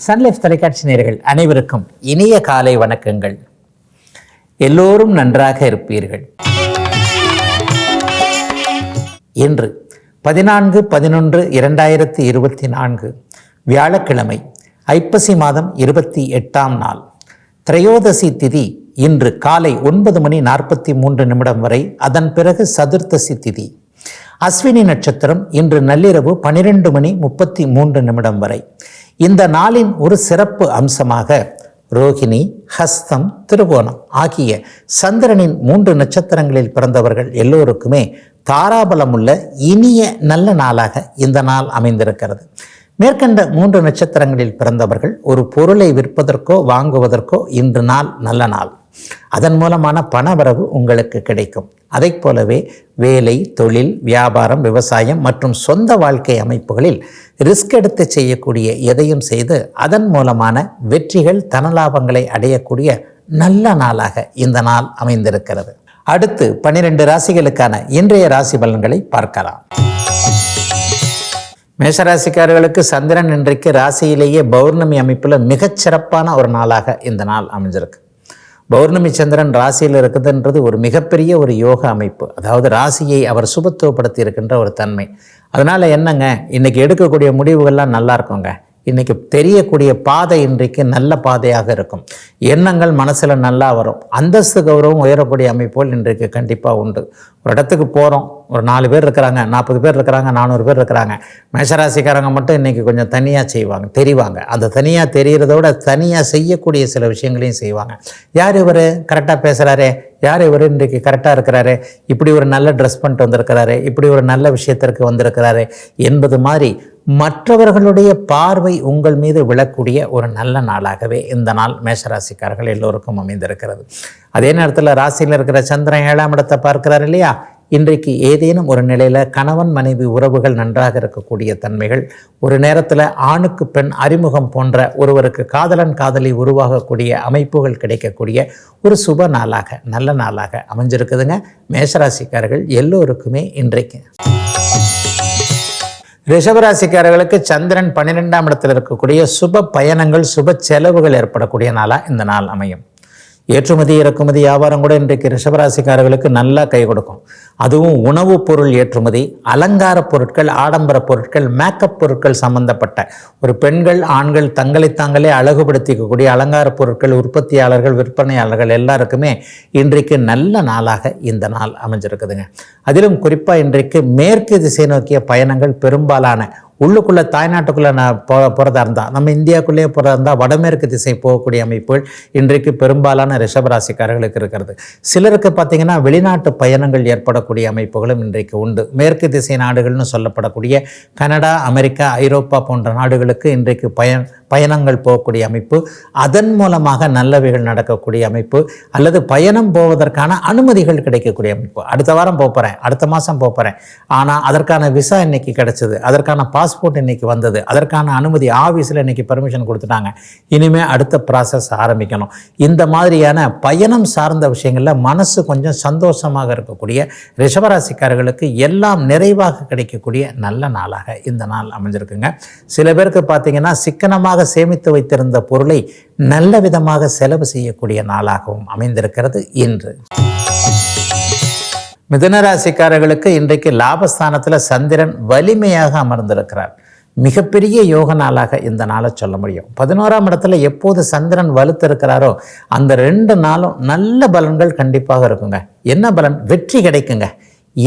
Sun Life தொலைக்காட்சி நேயர்கள் அனைவருக்கும் இனிய காலை வணக்கங்கள். எல்லோரும் நன்றாக இருப்பீர்கள். இன்று 14/11/2024 வியாழக்கிழமை, ஐப்பசி மாதம் 28ஆம் நாள், திரையோதசி திதி. இன்று காலை 9:43 வரை, அதன் பிறகு சதுர்த்தசி திதி. அஸ்வினி நட்சத்திரம் இன்று நள்ளிரவு 12:33 வரை. இந்த நாளின் ஒரு சிறப்பு அம்சமாக ரோகிணி, ஹஸ்தம், திருவோணம் ஆகிய சந்திரனின் 3 நட்சத்திரங்களில் பிறந்தவர்கள் எல்லோருக்குமே தாராபலமுள்ள இனிய நல்ல நாளாக இந்த நாள் அமைந்திருக்கிறது. மேற்கண்ட 3 நட்சத்திரங்களில் பிறந்தவர்கள் ஒரு பொருளை விற்பதற்கோ வாங்குவதற்கோ இன்று நாள் நல்ல நாள். அதன் மூலமான பணவரவு உங்களுக்கு கிடைக்கும். அதை போலவே வேலை, தொழில், வியாபாரம், விவசாயம் மற்றும் சொந்த வாழ்க்கை அமைப்புகளில் ரிஸ்க் எடுத்து செய்யக்கூடிய எதையும் செய்து அதன் மூலமான வெற்றிகள், தனலாபங்களை அடையக்கூடிய நல்ல நாளாக இந்த நாள் அமைந்திருக்கிறது. அடுத்து 12 ராசிகளுக்கான இன்றைய ராசி பலன்களை பார்க்கலாம். மேஷராசிக்காரர்களுக்கு சந்திரன் இன்றைக்கு ராசியிலேயே பௌர்ணமி அமைப்பில் மிகச்சிறப்பான ஒரு நாளாக இந்த நாள் அமைஞ்சிருக்கு. பௌர்ணமி சந்திரன் ராசியில் இருக்குதுன்றது ஒரு மிகப்பெரிய ஒரு யோக அமைப்பு. அதாவது ராசியை அவர் சுபத்துவப்படுத்தி இருக்கின்ற ஒரு தன்மை. அதனால் என்னங்க, இன்றைக்கி எடுக்கக்கூடிய முடிவுகள்லாம் நல்லா இருக்குங்க. இன்றைக்கி தெரியக்கூடிய பாதை இன்றைக்கு நல்ல பாதையாக இருக்கும். எண்ணங்கள் மனசில் நல்லா வரும். அந்தஸ்து கௌரவம் உயரக்கூடிய அமைப்புகள் இன்றைக்கு கண்டிப்பாக உண்டு. ஒரு இடத்துக்கு போகிறோம், ஒரு 4 பேர் இருக்கிறாங்க, 40 பேர் இருக்கிறாங்க, 400 பேர் இருக்கிறாங்க. மேஷராசிக்காரங்க மட்டும் இன்றைக்கி கொஞ்சம் தனியாக தெரிவாங்க. அந்த தனியாக தெரிகிறதோட தனியாக செய்யக்கூடிய சில விஷயங்களையும் செய்வாங்க. யார் இவர் கரெக்டாக பேசுகிறாரே, யார் இவர் இன்றைக்கு கரெக்டாக இருக்கிறாரு, இப்படி ஒரு நல்ல ட்ரெஸ் பண்ணிட்டு வந்திருக்கிறாரு, இப்படி ஒரு நல்ல விஷயத்திற்கு வந்திருக்கிறாரு என்பது மாதிரி மற்றவர்களுடைய பார்வை உங்கள் மீது விழக்கூடிய ஒரு நல்ல நாளாகவே இந்த நாள் மேஷராசிக்காரர்கள் எல்லோருக்கும் அமைந்திருக்கிறது. அதே நேரத்தில் ராசியில் இருக்கிற சந்திரன் 7ஆம் இடத்தை பார்க்கிறார் இல்லையா. இன்றைக்கு ஏதேனும் ஒரு நிலையில் கணவன் மனைவி உறவுகள் நன்றாக இருக்கக்கூடிய தன்மைகள், ஒரு நேரத்தில் ஆணுக்கு பெண் அறிமுகம் போன்ற ஒருவருக்கு காதலன் காதலி உருவாகக்கூடிய அமைப்புகள் கிடைக்கக்கூடிய ஒரு சுப நாளாக, நல்ல நாளாக அமைஞ்சிருக்குதுங்க மேஷராசிக்காரர்கள் எல்லோருக்குமே இன்றைக்கு. ரிஷபராசிக்காரர்களுக்கு சந்திரன் 12ஆம் இடத்தில் இருக்கக்கூடிய சுப பயணங்கள், சுப செலவுகள் ஏற்படக்கூடிய நாளாக இந்த நாள் அமையும். ஏற்றுமதி இறக்குமதி வியாபாரம் கூட இன்றைக்கு ரிஷபராசிக்காரர்களுக்கு நல்லா கை கொடுக்கும். அதுவும் உணவுப் பொருள் ஏற்றுமதி, அலங்கார பொருட்கள், ஆடம்பர பொருட்கள், மேக்கப் பொருட்கள் சம்பந்தப்பட்ட ஒரு பெண்கள் ஆண்கள் தங்களை தாங்களே அழகுபடுத்திக்கக்கூடிய அலங்கார பொருட்கள் உற்பத்தியாளர்கள், விற்பனையாளர்கள் எல்லாருக்குமே இன்றைக்கு நல்ல நாளாக இந்த நாள் அமைஞ்சிருக்குதுங்க. அதிலும் குறிப்பாக இன்றைக்கு மேற்கு திசை நோக்கிய பயணங்கள் பெரும்பாலான உள்ளுக்குள்ளே தாய்நாட்டுக்குள்ளே போகிறதா இருந்தால், நம்ம இந்தியாவுக்குள்ளேயே போகிறதா இருந்தால் வடமேற்கு திசை போகக்கூடிய அமைப்புகள் இன்றைக்கு பெரும்பாலான ரிஷபராசிக்காரர்களுக்கு இருக்கிறது. சிலருக்கு பார்த்திங்கன்னா வெளிநாட்டு பயணங்கள் ஏற்படக்கூடிய அமைப்புகளும் இன்றைக்கு உண்டு. மேற்கு திசை நாடுகள்னு சொல்லப்படக்கூடிய கனடா, அமெரிக்கா, ஐரோப்பா போன்ற நாடுகளுக்கு இன்றைக்கு பயணங்கள் போகக்கூடிய அமைப்பு, அதன் மூலமாக நல்லவைகள் நடக்கக்கூடிய அமைப்பு, அல்லது பயணம் போவதற்கான அனுமதிகள் கிடைக்கக்கூடிய அமைப்பு. அடுத்த வாரம் போகிறேன், அடுத்த மாதம் போகிறேன், ஆனால் அதற்கான விசா இன்னைக்கு கிடைச்சது, அதற்கான பாஸ்போர்ட் இன்னைக்கு வந்தது, அதற்கான அனுமதி ஆஃபீஸில் இன்னைக்கு பெர்மிஷன் கொடுத்துட்டாங்க, இனிமேல் அடுத்த ப்ராசஸ் ஆரம்பிக்கணும். இந்த மாதிரியான பயணம் சார்ந்த விஷயங்களில் மனசு கொஞ்சம் சந்தோஷமாக இருக்கக்கூடிய ரிஷபராசிக்காரர்களுக்கு எல்லாம் நிறைவாக கிடைக்கக்கூடிய நல்ல நாளாக இந்த நாள் அமைஞ்சிருக்குங்க. சில பேருக்கு பார்த்தீங்கன்னா சிக்கனமாக சேமித்து வைத்திருந்த பொருளை நல்ல விதமாக செலவு செய்யக்கூடிய நாளாகவும் அமைந்திருக்கிறது இன்று. மிதுனராசிக்காரர்களுக்கு இன்றைக்கு லாபஸ்தானத்தில் சந்திரன் வலிமையாக அமர்ந்திருக்கிறார். மிகப்பெரிய யோக நாளாக இந்த நாளை சொல்ல முடியும். 11ஆம் இடத்துல எப்போது சந்திரன் வலுத்திருக்கிறாரோ அந்த 2 நாளும் நல்ல பலன்கள் கண்டிப்பாக இருக்குங்க. என்ன பலன்? வெற்றி கிடைக்குங்க.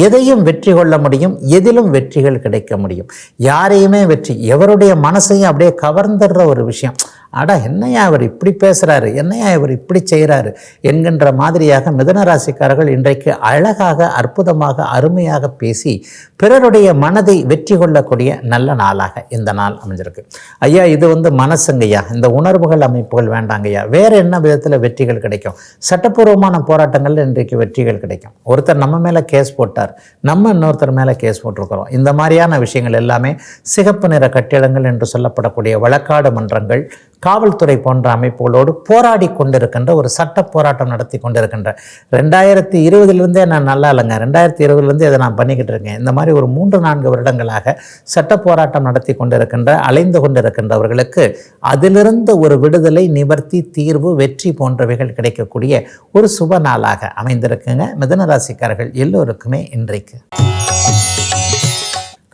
எதையும் வெற்றி கொள்ள முடியும், எதிலும் வெற்றிகள் கிடைக்க முடியும். யாரையுமே வெற்றி, எவருடைய மனசையும் அப்படியே கவர்ந்துடுற ஒரு விஷயம். அடா என்னையா இவர் இப்படி பேசுகிறாரு, என்னையா இவர் இப்படி செய்கிறாரு என்கின்ற மாதிரியாக மிதுனராசிக்காரர்கள் இன்றைக்கு அழகாக, அற்புதமாக, அருமையாக பேசி பிறருடைய மனதை வெற்றி கொள்ளக்கூடிய நல்ல நாளாக இந்த நாள் அமைஞ்சிருக்கு. ஐயா இது மனசுங்கய்யா, இந்த உணர்வுகள் அமைப்புகள் வேண்டாங்கய்யா, வேறு என்ன விதத்தில் வெற்றிகள் கிடைக்கும்? சட்டப்பூர்வமான போராட்டங்கள் இன்றைக்கு வெற்றிகள் கிடைக்கும். ஒருத்தர் நம்ம மேலே கேஸ் போட்டார், நம்ம இன்னொருத்தர் மேலே கேஸ் போட்டிருக்கிறோம். இந்த மாதிரியான விஷயங்கள் எல்லாமே சிகப்பு நிற கட்டிடங்கள் என்று சொல்லப்படக்கூடிய வழக்காடு மன்றங்கள், காவல்துறை போன்ற அமைப்புகளோடு போராடி கொண்டிருக்கின்ற ஒரு சட்ட போராட்டம் நடத்தி கொண்டிருக்கின்ற 2020 நான் நல்லா இல்லைங்க, 2020 இதை நான் பண்ணிக்கிட்டு இருக்கேன். இந்த மாதிரி ஒரு 3-4 வருடங்களாக சட்ட போராட்டம் நடத்தி கொண்டிருக்கின்ற அலைந்து கொண்டிருக்கின்றவர்களுக்கு அதிலிருந்து ஒரு விடுதலை, நிவர்த்தி, தீர்வு, வெற்றி போன்றவைகள் கிடைக்கக்கூடிய ஒரு சுப நாளாக அமைந்திருக்குங்க. மிதுன ராசிக்காரர்கள் எல்லோருக்குமே இன்றைக்கு.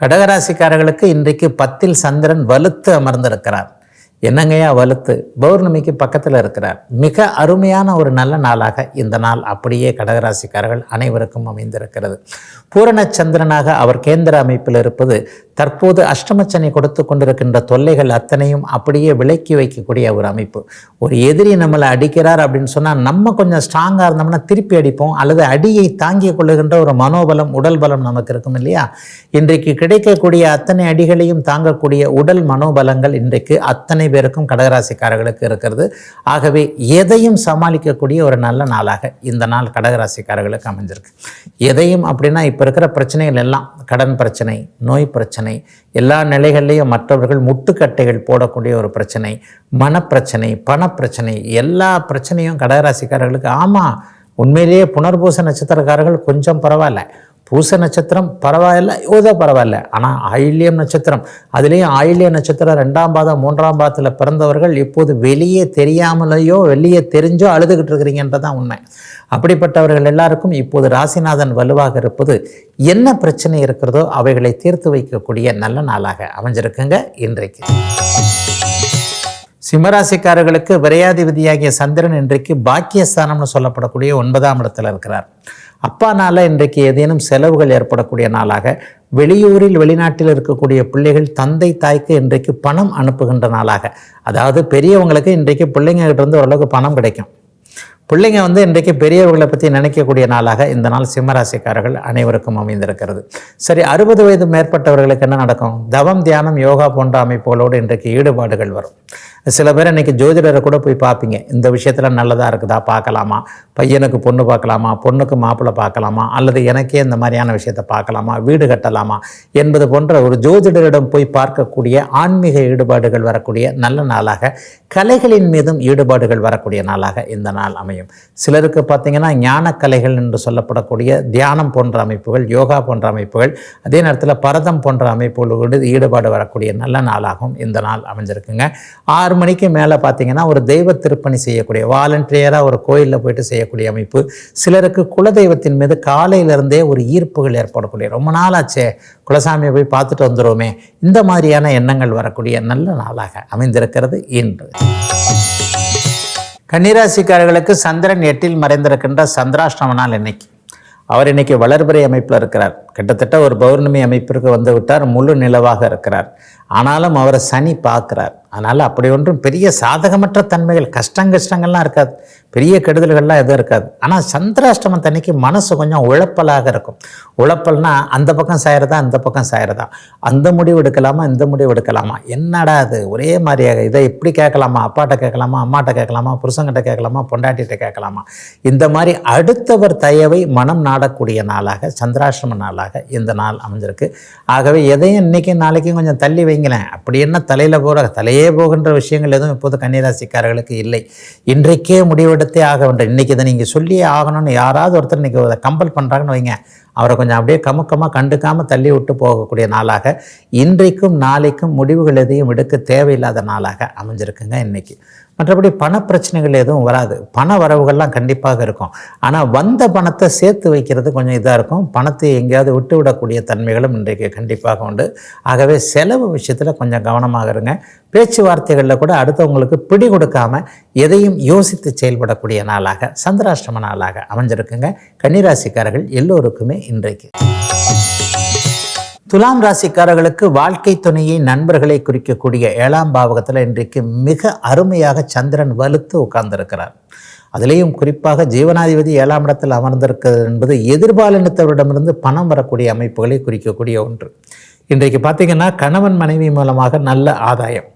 கடகராசிக்காரர்களுக்கு இன்றைக்கு 10ல் சந்திரன் வலுத்து அமர்ந்திருக்கிறார். என்னங்கய்யா வலுத்து? பௌர்ணமிக்கு பக்கத்தில் இருக்கிறார். மிக அருமையான ஒரு நல்ல நாளாக இந்த நாள் அப்படியே கடகராசிக்காரர்கள் அனைவருக்கும் அமைந்திருக்கிறது. பூரண சந்திரனாக அவர் கேந்திர அமைப்பில் இருப்பது தற்போது அஷ்டமச்சனை கொடுத்து கொண்டிருக்கின்ற தொல்லைகள் அத்தனையும் அப்படியே விலக்கி வைக்கக்கூடிய ஒரு அமைப்பு. ஒரு எதிரி நம்மளை அடிக்கிறார் அப்படின்னு சொன்னால் நம்ம கொஞ்சம் ஸ்ட்ராங்காக இருந்தோம்னா திருப்பி அடிப்போம், அல்லது அடியை தாங்கிக் கொள்ளுகின்ற ஒரு மனோபலம், உடல் பலம் நமக்கு இருக்கும் இல்லையா? இன்றைக்கு கிடைக்கக்கூடிய அத்தனை அடிகளையும் தாங்கக்கூடிய உடல் மனோபலங்கள் இன்றைக்கு அத்தனை பேருக்கும் கடகராசிக்காரர்களுக்கு இருக்கிறது. ஆகவே எதையும் சமாளிக்கக்கூடிய ஒரு நல்ல நாளாக இந்த நாள் கடகராசிக்காரர்களுக்கு அமைஞ்சிருக்கு. எதையும் அப்படின்னா இப்போ இருக்கிற பிரச்சனைகள் எல்லாம், கடன் பிரச்சனை, நோய் பிரச்சனை, எல்லா நிலைகள்லையும் மற்றவர்கள் முட்டுக்கட்டைகள் போடக்கூடிய ஒரு பிரச்சனை, மனப்பிரச்சனை, பணப்பிரச்சனை, எல்லா பிரச்சனையும் கடகராசிக்காரர்களுக்கு. ஆமாம், உண்மையிலேயே புனர்பூச நட்சத்திரக்காரர்கள் கொஞ்சம் பரவாயில்ல, பூச நட்சத்திரம் பரவாயில்ல, யோதா பரவாயில்ல. ஆனால் ஆயில்யம் நட்சத்திரம், அதுலேயும் ஆயில்ய நட்சத்திரம் 2ஆம் பாதம் 3ஆம் பாதத்தில் பிறந்தவர்கள் இப்போது வெளியே தெரியாமலையோ வெளியே தெரிஞ்சோ அழுதுகிட்டு இருக்கிறீங்கன்றதான் உண்மை. அப்படிப்பட்டவர்கள் எல்லாருக்கும் இப்போது ராசிநாதன் வலுவாக இருப்பது என்ன பிரச்சனை இருக்கிறதோ அவைகளை தீர்த்து வைக்கக்கூடிய நல்ல நாளாக அமைஞ்சிருக்குங்க இன்றைக்கு. சிம்மராசிக்காரர்களுக்கு விரையாதிபதியாகிய சந்திரன் இன்றைக்கு பாக்கியஸ்தானம்னு சொல்லப்படக்கூடிய 9ஆம் இடத்துல இருக்கிறார். அப்பானால இன்றைக்கு ஏதேனும் செலவுகள் ஏற்படக்கூடிய நாளாக, வெளியூரில் வெளிநாட்டில் இருக்கக்கூடிய பிள்ளைகள் தந்தை தாய்க்கு இன்றைக்கு பணம் அனுப்புகின்ற நாளாக, அதாவது பெரியவங்களுக்கு இன்றைக்கு பிள்ளைங்க கிட்ட இருந்து ஓரளவுக்கு பணம் கிடைக்கும். பிள்ளைங்க இன்றைக்கு பெரியவர்களை பற்றி நினைக்கக்கூடிய நாளாக இந்த நாள் சிம்மராசிக்காரர்கள் அனைவருக்கும் அமைந்திருக்கிறது. சரி, 60 வயது மேற்பட்டவர்களுக்கு என்ன நடக்கும்? தவம், தியானம், யோகா போன்ற அமைப்புகளோடு இன்றைக்கு ஈடுபாடுகள் வரும். சில பேர் இன்றைக்கி ஜோதிடரை கூட போய் பார்ப்பீங்க. இந்த விஷயத்தில் நல்லதாக இருக்குதா பார்க்கலாமா, பையனுக்கு பொண்ணு பார்க்கலாமா, பொண்ணுக்கு மாப்பிள்ளை பார்க்கலாமா, அல்லது எனக்கே இந்த மாதிரியான விஷயத்தை பார்க்கலாமா, வீடு கட்டலாமா என்பது போன்ற ஒரு ஜோதிடரிடம் போய் பார்க்கக்கூடிய ஆன்மீக ஈடுபாடுகள் வரக்கூடிய நல்ல நாளாக, கலைகளின் மீதும் ஈடுபாடுகள் வரக்கூடிய நாளாக இந்த நாள் அமையும். சிலருக்கு பார்த்திங்கன்னா ஞான கலைகள் என்று சொல்லப்படக்கூடிய தியானம் போன்ற அமைப்புகள், யோகா போன்ற அமைப்புகள், அதே நேரத்தில் பரதம் போன்ற அமைப்புகளோடு ஈடுபாடு வரக்கூடிய நல்ல நாளாகவும் இந்த நாள் அமைஞ்சிருக்குங்க. 6 மணிக்கு மேலே பார்த்தீங்கன்னா ஒரு தெய்வ திருப்பணி செய்யக்கூடிய, வாலண்டியராக ஒரு கோயிலில் போயிட்டு செய்யக்கூடிய அமைப்பு. சிலருக்கு குலதெய்வத்தின் மீது காலையிலிருந்தே ஒரு ஈர்ப்புகள் ஏற்படக்கூடிய, ரொம்ப நாளாச்சே குலசாமியை போய் பார்த்துட்டு வந்துடுவோமே, இந்த மாதிரியான எண்ணங்கள் வரக்கூடிய நல்ல நாளாக அமைந்திருக்கிறது இன்று. கன்னிராசிக்காரர்களுக்கு சந்திரன் 8ல் மறைந்திருக்கின்ற சந்திராஷ்டம நாள் இன்னைக்கு. அவர் இன்னைக்கு வளர்பிறை அமைப்பில் இருக்கிறார். கிட்டத்தட்ட ஒரு பௌர்ணமி அமைப்பிற்கு வந்து விட்டார், முழு நிலவாக இருக்கிறார். ஆனாலும் அவரை சனி பார்க்குறார். அதனால் அப்படி ஒன்றும் பெரிய சாதகமற்ற தன்மைகள், கஷ்டங்கள்லாம் இருக்காது, பெரிய கெடுதல்கள்லாம் எதுவும் இருக்காது. ஆனால் சந்திராஷ்டமம் தன்னைக்கு மனசு கொஞ்சம் உழப்பலாக இருக்கும். உழப்பல்னா அந்த பக்கம் சாயிறதா இந்த பக்கம் சாயிறதா, அந்த முடிவு எடுக்கலாமா இந்த முடிவு எடுக்கலாமா, என்னடா அது ஒரே மாதிரியாக, இதை இப்படி கேட்கலாமா, அப்பாட்ட கேட்கலாமா, அம்மாட்ட கேட்கலாமா, புருஷங்கிட்ட கேட்கலாமா, பொண்டாட்டிகிட்ட கேட்கலாமா, இந்த மாதிரி அடுத்தவர் தயவை மனம் நாடக்கூடிய நாளாக, சந்திராஷ்டம நாளாக இந்த நாள் அமைஞ்சிருக்கு. ஆகவே எதையும் இன்றைக்கும் நாளைக்கும் கொஞ்சம் தள்ளி வைங்களேன். அப்படி என்ன தலையே போகின்ற விஷயங்கள் எதுவும் இப்போது கன்னிராசிக்காரர்களுக்கு இல்லை. இன்றைக்கே முடிவெடுத்தே ஆக வேண்டும். இன்றைக்கி இதை நீங்கள் சொல்லியே ஆகணும்னு யாராவது ஒருத்தர் இன்றைக்கி அதை கம்பல் பண்ணுறாங்கன்னு வைங்க, அவரை கொஞ்சம் அப்படியே கமுக்கமாக கண்டுக்காமல் தள்ளி விட்டு போகக்கூடிய நாளாக, இன்றைக்கும் நாளைக்கும் முடிவுகள் எதையும் எடுக்க தேவையில்லாத நாளாக அமைஞ்சிருக்குங்க இன்றைக்கி. மற்றபடி பணப்பிரச்சனைகள் எதுவும் வராது. பண வரவுகள்லாம் கண்டிப்பாக இருக்கும். ஆனால் வந்த பணத்தை சேர்த்து வைக்கிறது கொஞ்சம் இதாக இருக்கும். பணத்தை எங்கேயாவது விட்டு விடக்கூடிய தன்மைகளும் இன்றைக்கு கண்டிப்பாக உண்டு. ஆகவே செலவு விஷயத்தில் கொஞ்சம் கவனமாக இருங்க. பேச்சுவார்த்தைகளில் கூட அடுத்தவங்களுக்கு பிடி கொடுக்காமல் எதையும் யோசித்து செயல்படக்கூடிய நாளாக, சந்திராஷ்டம நாளாக அமைஞ்சிருக்குங்க கன்னிராசிக்காரர்கள் எல்லோருக்குமே இன்றைக்கு. துலாம் ராசிக்காரர்களுக்கு வாழ்க்கை துணையை, நண்பர்களை குறிக்கக்கூடிய 7ஆம் பாவகத்தில் இன்றைக்கு மிக அருமையாக சந்திரன் வலுத்து உட்கார்ந்திருக்கிறார். அதிலேயும் குறிப்பாக ஜீவனாதிபதி 7ஆம் இடத்தில் அமர்ந்திருக்கிறது என்பது எதிர்பாலினத்தவரிடமிருந்து பணம் வரக்கூடிய அமைப்புகளை குறிக்கக்கூடிய ஒன்று. இன்றைக்கு பார்த்திங்கன்னா கணவன் மனைவி மூலமாக நல்ல ஆதாயம்,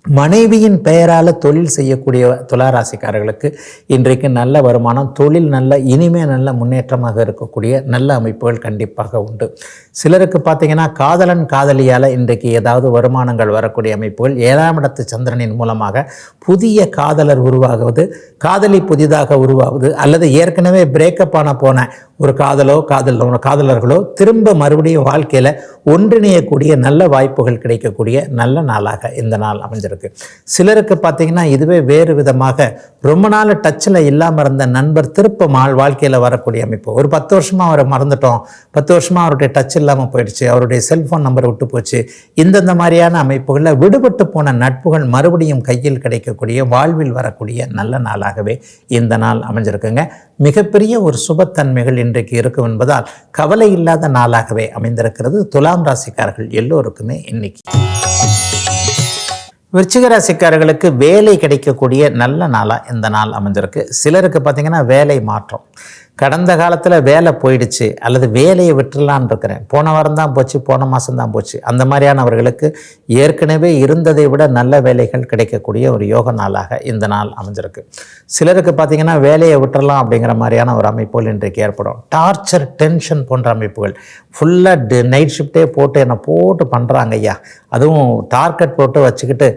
மனைவியின் பெயரால் தொழில் செய்யக்கூடிய துளாராசிக்காரர்களுக்கு இன்றைக்கு நல்ல வருமானம், தொழில் நல்ல இனிமே நல்ல முன்னேற்றமாக இருக்கக்கூடிய நல்ல அமைப்புகள் கண்டிப்பாக உண்டு. சிலருக்கு பார்த்தீங்கன்னா காதலன் காதலியால் இன்றைக்கு ஏதாவது வருமானங்கள் வரக்கூடிய அமைப்புகள், 7ஆம் இடத்து சந்திரனின் மூலமாக புதிய காதலர் உருவாகுவது, காதலி புதிதாக உருவாகுது, அல்லது ஏற்கனவே பிரேக்கப் ஆன போன ஒரு காதலர்களோ திரும்ப மறுபடியும் வாழ்க்கையில் ஒன்றிணையக்கூடிய நல்ல வாய்ப்புகள் கிடைக்கக்கூடிய நல்ல நாளாக இந்த நாள் அமைஞ்சிருக்கு. சிலருக்கு பார்த்தீங்கன்னா இதுவே வேறு விதமாக ரொம்ப நாள் டச்சில் இல்லாமல் இருந்த நண்பர் திருப்ப வாழ்க்கையில் வரக்கூடிய அமைப்பு. ஒரு 10 வருஷமாக அவரை மறந்துட்டோம், 10 வருஷமாக அவருடைய டச் இல்லாமல் போயிடுச்சு, அவருடைய செல்ஃபோன் நம்பர் விட்டு போச்சு, இந்த மாதிரியான அமைப்புகளில் விடுபட்டு போன நட்புகள் மறுபடியும் கையில் கிடைக்கக்கூடிய வாழ்வில் வரக்கூடிய நல்ல நாளாகவே இந்த நாள் அமைஞ்சிருக்குங்க. மிகப்பெரிய ஒரு சுபத்தன்மைகள் இன்றைக்கு இருக்கும் என்பதால் கவலை இல்லாத நாளாகவே அமைந்திருக்கிறது துலாம் ராசிக்காரர்கள் எல்லோருக்குமே. இன்னைக்கு விருச்சிக ராசிக்காரர்களுக்கு வேலை கிடைக்கக்கூடிய நல்ல நாளாக இந்த நாள் அமைஞ்சிருக்கு. சிலருக்கு பார்த்திங்கன்னா வேலை மாற்றம், கடந்த காலத்தில் வேலை போயிடுச்சு அல்லது வேலையை விட்டுலான் இருக்கிறேன், போன வாரம் தான் போச்சு, போன மாதம் தான் போச்சு, அந்த மாதிரியானவர்களுக்கு ஏற்கனவே இருந்ததை விட நல்ல வேலைகள் கிடைக்கக்கூடிய ஒரு யோக நாளாக இந்த நாள் அமைஞ்சிருக்கு. சிலருக்கு பார்த்திங்கன்னா வேலையை விட்டுறலாம் அப்படிங்கிற மாதிரியான ஒரு அமைப்புகள் இன்றைக்கு ஏற்படும். டார்ச்சர், டென்ஷன் போன்ற அமைப்புகள், ஃபுல்லாக நைட் ஷிஃப்டே போட்டு என்னை போட்டு பண்ணுறாங்க ஐயா, அதுவும் டார்கெட் போட்டு வச்சுக்கிட்டு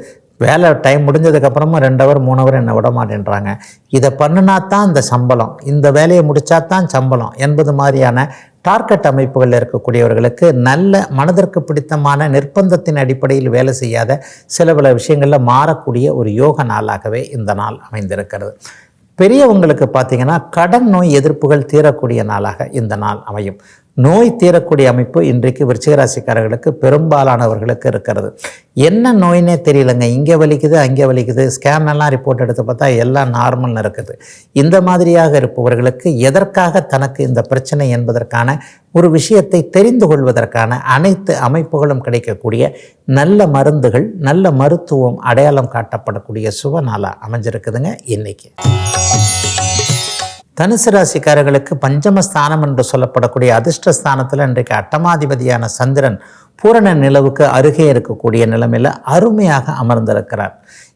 வேலை டைம் முடிஞ்சதுக்கப்புறமா 2 ஹவர் 3 ஹவர் என்னை விட மாட்டேன்றாங்க, இதை பண்ணினா தான் இந்த சம்பளம், இந்த வேலையை முடித்தா தான் சம்பளம் என்பது மாதிரியான டார்கெட் அமைப்புகளில் இருக்கக்கூடியவர்களுக்கு நல்ல மனதிற்கு பிடித்தமான நிர்பந்தத்தின் அடிப்படையில் வேலை செய்யாத சில விஷயங்களில் மாறக்கூடிய ஒரு யோக நாளாகவே இந்த நாள் அமைந்திருக்கிறது. பெரியவங்களுக்கு பார்த்திங்கன்னா கடன் நோய் எதிர்ப்புகள் தீரக்கூடிய நாளாக இந்த நாள் அமையும். நோய் தீரக்கூடிய அமைப்பு இன்றைக்கு விருச்சிகராசிக்காரர்களுக்கு பெரும்பாலானவர்களுக்கு இருக்கிறது. என்ன நோயினே தெரியலங்க, இங்கே வலிக்குது அங்கே வலிக்குது, ஸ்கேன் எல்லாம் ரிப்போர்ட் எடுத்து பார்த்தா எல்லாம் நார்மல்னு இருக்குது. இந்த மாதிரியாக இருப்பவர்களுக்கு எதற்காக தனக்கு இந்த பிரச்சனை என்பதற்கான ஒரு விஷயத்தை தெரிந்து கொள்வதற்கான அனைத்து அமைப்புகளும் கிடைக்கக்கூடிய நல்ல மருந்துகள், நல்ல மருத்துவம் அடையாளம் காட்டப்படக்கூடிய சுப நாளாக அமைஞ்சிருக்குதுங்க இன்னைக்கு. தனுசு ராசிக்காரர்களுக்கு பஞ்சமஸ்தானம் என்று சொல்லப்படக்கூடிய அதிர்ஷ்டஸ்தானத்தில் இன்றைக்கு அட்டமாதிபதியான சந்திரன் பூரண நிலவுக்கு அருகே இருக்கக்கூடிய நிலைமையில் அருமையாக அமர்ந்திருக்கிறார்.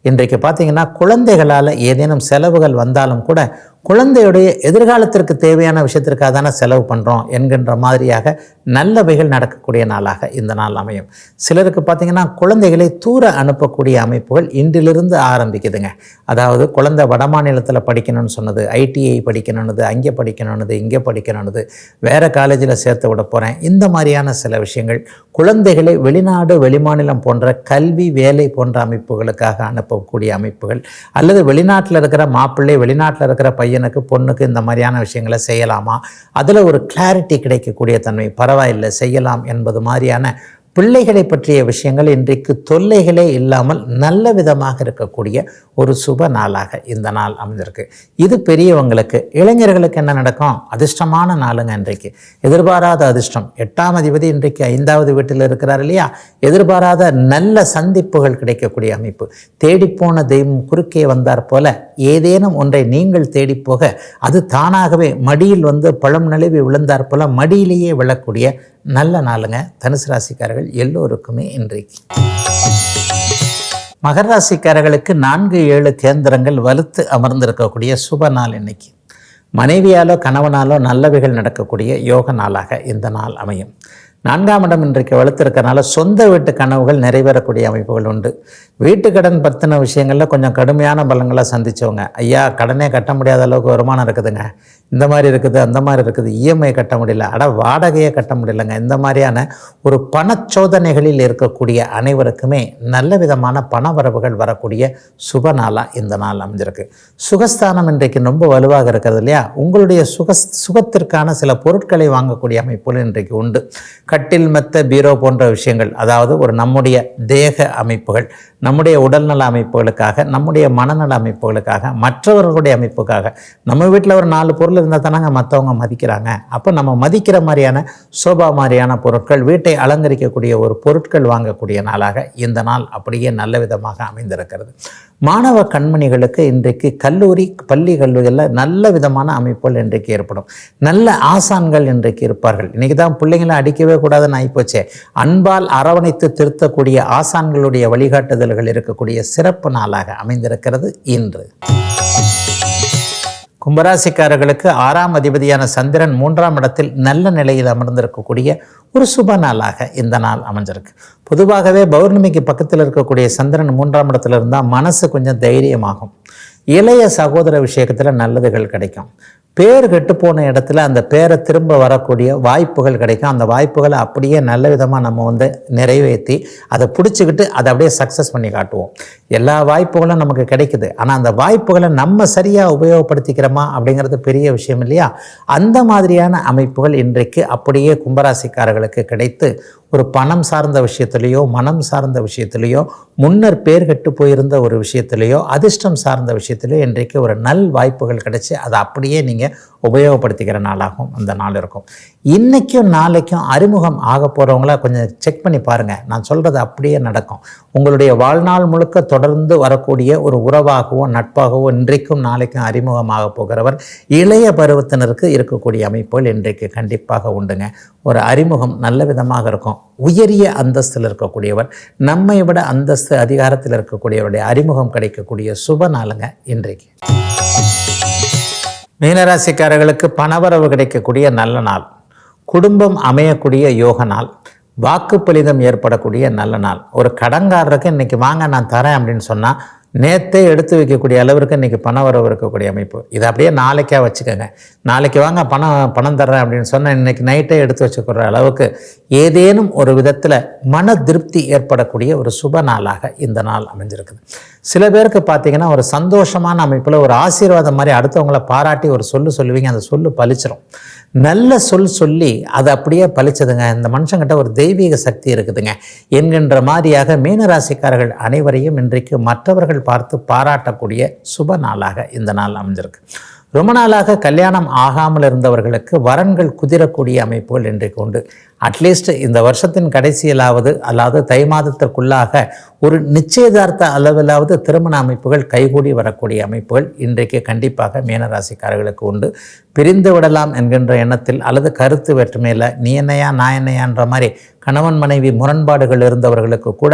இன்றைக்கு பார்த்தீங்கன்னா குழந்தைகளால் ஏதேனும் செலவுகள் வந்தாலும் கூட குழந்தையுடைய எதிர்காலத்திற்கு தேவையான விஷயத்திற்காக தானே செலவு பண்ணுறோம் என்கின்ற மாதிரியாக நல்லவைகள் நடக்கக்கூடிய நாளாக இந்த நாள் அமையும். சிலருக்கு பார்த்திங்கன்னா குழந்தைகளை தூர அனுப்பக்கூடிய அமைப்புகள் இன்றிலிருந்து ஆரம்பிக்குதுங்க. அதாவது குழந்தை வடமாநிலத்தில் படிக்கணும்னு சொன்னது, ஐடிஐ படிக்கணும்னது, அங்கே படிக்கணும்னது, இங்கே படிக்கணும்னது, வேறு காலேஜில் சேர்த்து விட போகிறேன், இந்த மாதிரியான சில விஷயங்கள் குழந்தைகளை வெளிநாடு வெளிமாநிலம் போன்ற கல்வி வேலை போன்ற அமைப்புகளுக்காக அனுப்பக்கூடிய அமைப்புகள், அல்லது வெளிநாட்டில் இருக்கிற மாப்பிள்ளை வெளிநாட்டில் இருக்கிற பையனுக்கு பொண்ணுக்கு இந்த மாதிரியான விஷயங்களை செய்யலாமா, அதில் ஒரு கிளாரிட்டி கிடைக்கக்கூடிய தன்மை, பரவாயில்லை செய்யலாம் என்பது மாதிரியான பிள்ளைகளை பற்றிய விஷயங்கள் இன்றைக்கு தொல்லைகளே இல்லாமல் நல்ல விதமாக இருக்கக்கூடிய ஒரு சுப நாளாக இந்த நாள் அமைந்திருக்கு. இது பெரியவங்களுக்கு. இளைஞர்களுக்கு என்ன நடக்கும்? அதிர்ஷ்டமான நாளுங்க இன்றைக்கு. எதிர்பாராத அதிர்ஷ்டம். 8ஆம் அதிபதி இன்றைக்கு 5வது வீட்டில் இருக்கிறார் இல்லையா, எதிர்பாராத நல்ல சந்திப்புகள் கிடைக்கக்கூடிய அமைப்பு. தேடிப்போன தெய்வம் குறுக்கே வந்தார் போல ஏதேனும் ஒன்றை நீங்கள் தேடிப்போக அது தானாகவே மடியில் பழம் நழுவி விழுந்தார் போல மடியிலேயே விழக்கூடிய நல்ல நாளுங்க தனுசு ராசிக்காரர்கள் எல்லோருக்குமே இன்றைக்கு. மகர ராசிக்காரர்களுக்கு 4-7 கேந்திரங்கள் வலுத்து அமர்ந்திருக்கக்கூடிய சுப நாள் இன்னைக்கு. மனைவியாலோ கணவனாலோ நல்லவைகள் நடக்கக்கூடிய யோக நாளாக இந்த நாள் அமையும். 4ஆம் இடம் இன்றைக்கு வலுத்திருக்கிறனால சொந்த வீட்டு கனவுகள் நிறைவேறக்கூடிய அமைப்புகள் உண்டு. வீட்டு கடன் பற்றின விஷயங்களில் கொஞ்சம் கடுமையான பலங்களை சந்தித்தவங்க, ஐயா கடனே கட்ட முடியாத அளவுக்கு வருமானம் இருக்குதுங்க, இந்த மாதிரி இருக்குது அந்த மாதிரி இருக்குது, இஎம்ஐ கட்ட முடியல, வாடகையே கட்ட முடியலைங்க, இந்த மாதிரியான ஒரு பணச்சோதனைகளில் இருக்கக்கூடிய அனைவருக்குமே நல்ல விதமான பண வரவுகள் வரக்கூடிய சுப நாளாக இந்த நாள் அமைஞ்சிருக்கு. சுகஸ்தானம் இன்றைக்கு ரொம்ப வலுவாக இருக்கிறது இல்லையா, உங்களுடைய சுகத்திற்கான சில பொருட்களை வாங்கக்கூடிய அமைப்புகள் இன்றைக்கு உண்டு. கட்டில், மெத்த, பீரோ போன்ற விஷயங்கள், அதாவது ஒரு நம்முடைய தேக அமைப்புகள், நம்முடைய உடல்நல அமைப்புகளுக்காக, நம்முடைய மனநல அமைப்புகளுக்காக, மற்றவர்களுடைய அமைப்புக்காக. நம்ம வீட்டில் ஒரு 4 பொருள் இருந்தால் தானாங்க மற்றவங்க மதிக்கிறாங்க. அப்போ நம்ம மதிக்கிற மாதிரியான சோபா மாதிரியான பொருட்கள், வீட்டை அலங்கரிக்கக்கூடிய ஒரு பொருட்கள் வாங்கக்கூடிய நாளாக இந்த நாள் அப்படியே நல்ல விதமாக அமைந்திருக்கிறது. மாணவ கண்மணிகளுக்கு இன்றைக்கு கல்லூரி, பள்ளி கல்லூரிகளில் நல்ல விதமான அமைப்புகள் இன்றைக்கு ஏற்படும். நல்ல ஆசான்கள் இன்றைக்கு இருப்பார்கள். இன்றைக்கி தான் பிள்ளைங்களை அடிக்கவே இருக்கக்கூடாதுன்னு ஆகிப்போச்சே. அன்பால் அரவணைத்து திருத்தக்கூடிய ஆசான்களுடைய வழிகாட்டுதல்கள் இருக்கக்கூடிய சிறப்பு நாளாக அமைந்திருக்கிறது இன்று. கும்பராசிக்காரர்களுக்கு 6ஆம் அதிபதியான சந்திரன் 3ஆம் இடத்தில் நல்ல நிலையில் அமர்ந்திருக்கக்கூடிய ஒரு சுப நாளாக இந்த நாள் அமைஞ்சிருக்கு. பொதுவாகவே பௌர்ணமிக்கு பக்கத்தில் இருக்கக்கூடிய சந்திரன் 3ஆம் இடத்துல இருந்தால் மனசு கொஞ்சம் தைரியமாகும். இளைய சகோதர விஷயத்தில் நல்லதுகள் கிடைக்கும். பேர் கெட்டுப்போன இடத்துல அந்த பேரை திரும்ப வரக்கூடிய வாய்ப்புகள் கிடைக்கும். அந்த வாய்ப்புகளை அப்படியே நல்ல விதமாக நம்ம நிறைவேற்றி அதை பிடிச்சிக்கிட்டு அதை அப்படியே சக்ஸஸ் பண்ணி காட்டுவோம். எல்லா வாய்ப்புகளும் நமக்கு கிடைக்குது. ஆனால் அந்த வாய்ப்புகளை நம்ம சரியாக உபயோகப்படுத்திக்கிறோமா அப்படிங்கிறது பெரிய விஷயம் இல்லையா? அந்த மாதிரியான அமைப்புகள் இன்றைக்கு அப்படியே கும்பராசிக்காரர்களுக்கு கிடைத்து ஒரு பணம் சார்ந்த விஷயத்திலேயோ மனம் சார்ந்த விஷயத்திலேயோ முன்னர் பேர் கெட்டு போயிருந்த ஒரு விஷயத்திலேயோ அதிர்ஷ்டம் சார்ந்த விஷயத்திலேயோ இன்றைக்கு ஒரு நல் வாய்ப்புகள் கிடைச்சி அதை அப்படியே நீங்கள் உபயோகப்படுத்திக்கிற நாளாகவும் அந்த நாள் இருக்கும். இன்றைக்கும் நாளைக்கும் அறிமுகம் ஆக போகிறவங்கள கொஞ்சம் செக் பண்ணி பாருங்கள். நான் சொல்கிறது அப்படியே நடக்கும். உங்களுடைய வாழ்நாள் முழுக்க தொடர்ந்து வரக்கூடிய ஒரு உறவாகவோ நட்பாகவோ இன்றைக்கும் நாளைக்கும் அறிமுகமாக போகிறவர் இளைய பருவத்தினருக்கு இருக்கக்கூடிய அமைப்புகள் இன்றைக்கு கண்டிப்பாக உண்டுங்க. ஒரு அறிமுகம் நல்ல விதமாக இருக்கும். உயரிய அந்தஸ்தில் இருக்கக்கூடியவர், நம்மை விட அந்தஸ்து அதிகாரத்தில் இருக்கக்கூடியவருடைய அறிமுகம் கிடைக்கக்கூடிய சுப நாளுங்க இன்றைக்கு. மீனராசிக்காரர்களுக்கு பணவரவு கிடைக்கக்கூடிய நல்ல நாள், குடும்பம் அமையக்கூடிய யோக நாள், வாக்குப்பலிதம் ஏற்படக்கூடிய நல்ல நாள். ஒரு கடன்காரருக்கு இன்றைக்கி வாங்க நான் தரேன் அப்படின்னு சொன்னால் நேற்றே எடுத்து வைக்கக்கூடிய அளவிற்கு இன்றைக்கி பண வரவு இருக்கக்கூடிய அமைப்பு. இதை அப்படியே நாளைக்கா வச்சுக்கோங்க. நாளைக்கு வாங்க பணம் தர்றேன் அப்படின்னு சொன்னால் இன்றைக்கி நைட்டே எடுத்து வச்சுக்கிற அளவுக்கு ஏதேனும் ஒரு விதத்தில் மன திருப்தி ஏற்படக்கூடிய ஒரு சுப நாளாக இந்த நாள் அமைஞ்சிருக்குது. சில பேருக்கு பார்த்திங்கன்னா ஒரு சந்தோஷமான அமைப்பில் ஒரு ஆசீர்வாதம் மாதிரி அடுத்தவங்களை பாராட்டி ஒரு சொல்லுவீங்க. அந்த சொல்லு பலிச்சிரும். நல்ல சொல்லி அது அப்படியே பலிச்சதுங்க. இந்த மனுஷங்கிட்ட ஒரு தெய்வீக சக்தி இருக்குதுங்க என்கின்ற மாதிரியாக மீனராசிக்காரர்கள் அனைவரையும் இன்றைக்கு மற்றவர்கள் பார்த்து பாராட்டக்கூடிய சுப நாளாக இந்த நாள் அமைஞ்சிருக்கு. ரொம்ப நாளாக கல்யாணம் ஆகாமல் இருந்தவர்களுக்கு வரன்கள் குதிரக்கூடிய அமைப்புகள் இன்றைக்கு உண்டு. அட்லீஸ்ட் இந்த வருஷத்தின் கடைசியிலாவது அல்லாது தை மாதத்திற்குள்ளாக ஒரு நிச்சயதார்த்த அளவிலாவது திருமண அமைப்புகள் கைகூடி வரக்கூடிய அமைப்புகள் இன்றைக்கு கண்டிப்பாக மீனராசிக்காரர்களுக்கு உண்டு. பிரிந்து விடலாம் என்கின்ற எண்ணத்தில் அல்லது கருத்து வேற்றுமையில் நீ என்னையா நான் என்னையான்ற மாதிரி கணவன் மனைவி முரண்பாடுகள் இருந்தவர்களுக்கு கூட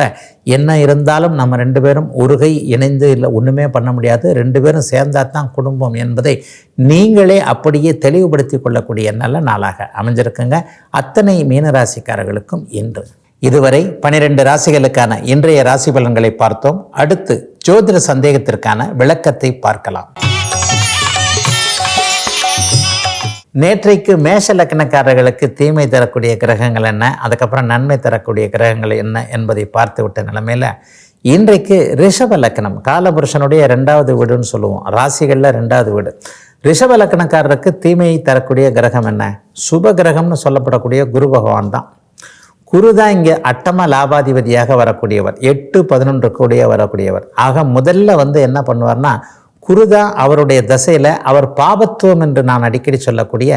என்ன இருந்தாலும் நம்ம 2 பேரும் ஒரு கை இணைந்து இல்லை ஒன்றுமே பண்ண முடியாது, 2 பேரும் சேர்ந்தால் தான் குடும்பம் என்பதை நீங்களே அப்படியே தெளிவுபடுத்தி கொள்ளக்கூடிய நல்ல நாளாக அமைஞ்சிருக்குங்க அத்தனை மீனராசிக்காரர்களுக்கும் இன்று. இதுவரை 12 ராசிகளுக்கான இன்றைய ராசி பலன்களை பார்த்தோம். அடுத்து ஜோதிட சந்தேகத்திற்கான விளக்கத்தை பார்க்கலாம். நேற்றைக்கு மேஷ லக்னக்காரர்களுக்கு தீமை தரக்கூடிய கிரகங்கள் என்ன, அதுக்கப்புறம் நன்மை தரக்கூடிய கிரகங்கள் என்ன என்பதை பார்த்து விட்ட நிலைமையில் இன்றைக்கு ரிஷப லக்னம், காலபுருஷனுடைய 2வது வீடுன்னு சொல்லுவோம், ராசிகளில் 2வது வீடு. ரிஷப லக்னக்காரருக்கு தீமையை தரக்கூடிய கிரகம் என்ன? சுப கிரகம்னு சொல்லப்படக்கூடிய குரு பகவான் தான். குரு தான் இங்கே அட்டம லாபாதிபதியாக வரக்கூடியவர், 8-11 கூடிய வரக்கூடியவர். ஆக முதல்ல என்ன பண்ணுவார்னா, குருதான் அவருடைய தசையில் அவர் பாபத்துவம் என்று நான் அடிக்கடி சொல்லக்கூடிய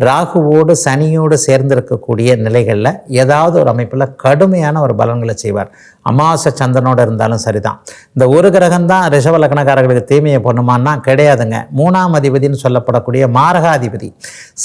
ராகுவோடு சனியோடு சேர்ந்திருக்கக்கூடிய நிலைகளில் ஏதாவது ஒரு அமைப்பில் கடுமையான ஒரு பலன்களை செய்வார். அமாவாசை சந்திரனோடு இருந்தாலும் சரிதான். இந்த ஒரு கிரகம்தான் ரிஷப லக்னக்காரர்களுக்கு தீமையை பண்ணுமான்னா கிடையாதுங்க. 3ஆம் அதிபதினு சொல்லப்படக்கூடிய மாரகாதிபதி,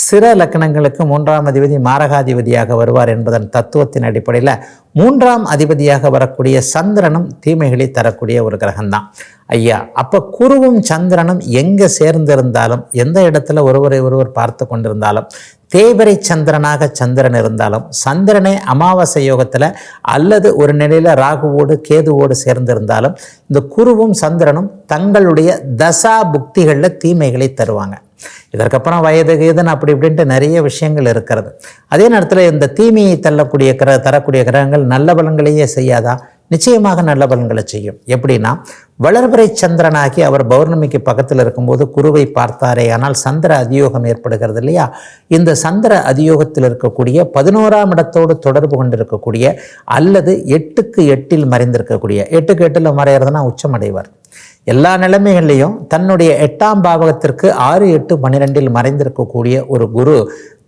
சிற லக்னங்களுக்கு 3ஆம் அதிபதி மாரகாதிபதியாக வருவார் என்பதன் தத்துவத்தின் அடிப்படையில் 3ஆம் அதிபதியாக வரக்கூடிய சந்திரனும் தீமைகளை தரக்கூடிய ஒரு கிரகம்தான் ஐயா. அப்போ குருவும் சந்திரனும் எங்கே சேர்ந்திருந்தாலும், எந்த இடத்துல ஒருவர் பார்த்து கொண்டிருந்தாலும், தேய்பிறை சந்திரனாக சந்திரன் இருந்தாலும், சந்திரனே அமாவாசை யோகத்தில் அல்லது ஒரு நிலையில் ராகுவோடு கேதுவோடு சேர்ந்திருந்தாலும், இந்த குருவும் சந்திரனும் தங்களுடைய தசா புக்திகளில் தீமைகளை தருவாங்க. இதற்கப்புறம் வயது கீதன் அப்படி இப்படின்ட்டு நிறைய விஷயங்கள் இருக்கிறது. அதே நேரத்தில் இந்த தீமையை தரக்கூடிய கிரகங்கள் நல்ல பலன்களையே செய்யாதா? நிச்சயமாக நல்ல பலன்களை செய்யும். எப்படின்னா, வளர்பிறை சந்திரனாகி அவர் பௌர்ணமிக்கு பக்கத்தில் இருக்கும்போது குருவை பார்த்தாரே ஆனால் சந்திர அதியோகம் ஏற்படுகிறது இல்லையா? இந்த சந்திர அதியோகத்தில் இருக்கக்கூடிய 11ஆம் இடத்தோடு தொடர்பு கொண்டிருக்கக்கூடிய அல்லது 8க்கு 8 மறைந்திருக்கக்கூடிய, 8க்கு 8 மறைகிறதுனா உச்சமடைவார். எல்லா நிலைமைகள்லையும் தன்னுடைய 8ஆம் பாவகத்திற்கு 6, 8, 12 மறைந்திருக்கக்கூடிய ஒரு குரு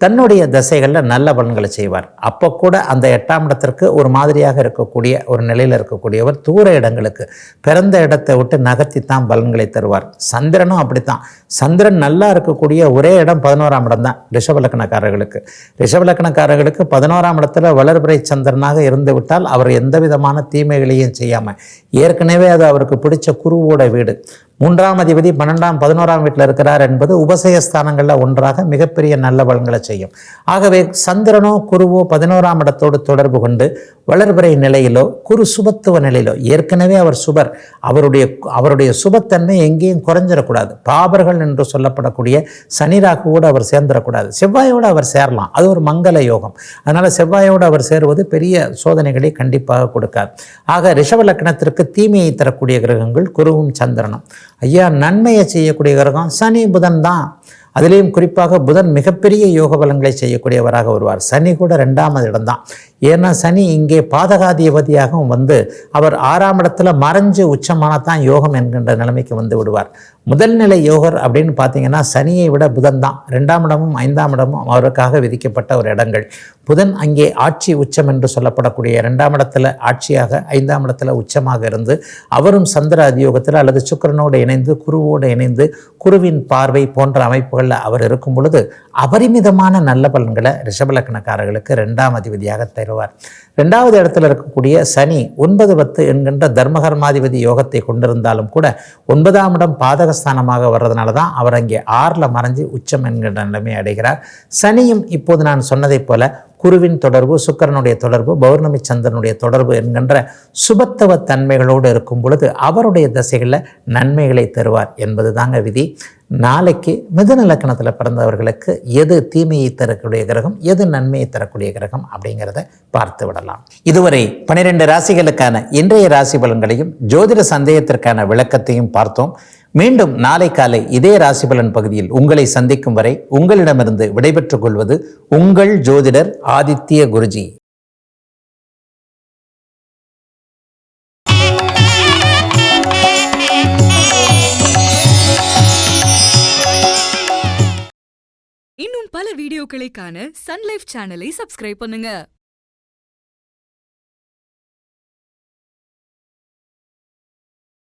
தன்னுடைய தசைகளில் நல்ல பலன்களை செய்வார். அப்போ கூட அந்த 8ஆம் இடத்திற்கு ஒரு மாதிரியாக இருக்கக்கூடிய ஒரு நிலையில் இருக்கக்கூடியவர் தூர இடங்களுக்கு பிறந்த இடத்தை விட்டு நகர்த்தித்தான் பலன்களை தருவார். சந்திரனும் அப்படித்தான். சந்திரன் நல்லா இருக்கக்கூடிய ஒரே இடம் 11ஆம் இடம் தான் ரிஷபலக்கணக்காரர்களுக்கு. ரிஷபலக்கணக்காரர்களுக்கு 11ஆம் இடத்துல வளர்பிறை சந்திரனாக இருந்து விட்டால் அவர் எந்த விதமான தீமைகளையும் செய்யாமல், ஏற்கனவே அது அவருக்கு பிடிச்ச குருவோட வீடு, 3ஆம் அதிபதி 12ஆம் 11ஆம் வீட்டில் இருக்கிறார் என்பது உபசயஸ்தானங்களில் ஒன்றாக மிகப்பெரிய நல்ல பலன்களை செய்யும். ஆகவே சந்திரனோ குருவோ 11ஆம் இடத்தோடு தொடர்பு கொண்டு வளர்பிறை நிலையிலோ குரு சுபத்துவ நிலையிலோ, ஏற்கனவே அவர் சுபர், அவருடைய சுபத்தன்மை எங்கேயும் குறைஞ்சிடக்கூடாது. பாபர்கள் என்று சொல்லப்படக்கூடிய சனி ராகுவோடு அவர் சேர்ந்துடக்கூடாது. செவ்வாயோடு அவர் சேரலாம், அது ஒரு மங்கள யோகம். அதனால் செவ்வாயோடு அவர் சேருவது பெரிய சோதனைகளை கண்டிப்பாக கொடுக்காது. ஆக ரிஷப லக்னத்திற்கு தீமையை தரக்கூடிய கிரகங்கள் குருவும் சந்திரனும். ஐயா, நன்மையை செய்யக்கூடிய கிரகம் சனி புதன் தான். அதிலேயும் குறிப்பாக புதன் மிகப்பெரிய யோக பலன்களை செய்யக்கூடியவராக வருவார். சனி கூட 2ஆம் இடம்தான். ஏன்னா சனி இங்கே பாதகாதிபதியாகவும் வந்து அவர் 6ஆம் இடத்துல மறைஞ்சு உச்சமானதான் யோகம் என்கின்ற நிலைமைக்கு வந்து விடுவார். முதல் நிலை யோகர் அப்படின்னு பார்த்தீங்கன்னா சனியை விட புதன் தான். 2ஆம் இடமும் 5ஆம் இடமும் அவருக்காக விதிக்கப்பட்ட ஒரு இடங்கள். புதன் அங்கே ஆட்சி உச்சம் என்று சொல்லப்படக்கூடிய 2ஆம் இடத்துல ஆட்சியாக 5ஆம் இடத்துல உச்சமாக இருந்து அவரும் சந்திர அதியோகத்தில் அல்லது சுக்கிரனோடு இணைந்து குருவோடு இணைந்து குருவின் பார்வை போன்ற அமைப்புகளில் அவர் இருக்கும் பொழுது அபரிமிதமான நல்ல பலன்களை ரிஷபலக்கணக்காரர்களுக்கு 2ஆம் அதிபதியாக தருவார். 2வது இடத்துல இருக்கக்கூடிய சனி 9-10 என்கின்ற தர்மகர்மாதிபதி யோகத்தை கொண்டிருந்தாலும் கூட 9ஆம் இடம் பாதகஸ்தானமாக வர்றதுனால தான் அவர் அங்கே 6ல் மறைஞ்சு உச்சம் என்கின்ற நிலைமை அடைகிறார். சனியும் இப்போது நான் சொன்னதைப் போல குருவின் தொடர்பு, சுக்கிரனுடைய தொடர்பு, பௌர்ணமி சந்திரனுடைய தொடர்பு என்கின்ற சுபத்துவ தன்மைகளோடு இருக்கும் பொழுது அவருடைய தசைகளில் நன்மைகளை தருவார் என்பது தாங்க விதி. நாளைக்கு மிதுன லக்னத்தில் பிறந்தவர்களுக்கு எது தீமையை தரக்கூடிய கிரகம், எது நன்மையை தரக்கூடிய கிரகம் அப்படிங்கிறத பார்த்து விடலாம். இதுவரை 12 ராசிகளுக்கான இன்றைய ராசி பலன்களையும் ஜோதிட சந்தேகத்திற்கான விளக்கத்தையும் பார்த்தோம். மீண்டும் நாளை காலை இதே ராசிபலன் பகுதியில் உங்களை சந்திக்கும் வரை உங்களிடமிருந்து விடைபெற்றுக் கொள்வது உங்கள் ஜோதிடர் ஆதித்ய குருஜி. இன்னும் பல வீடியோக்களை காண சன் லைஃப் சேனலை சப்ஸ்கிரைப் பண்ணுங்க.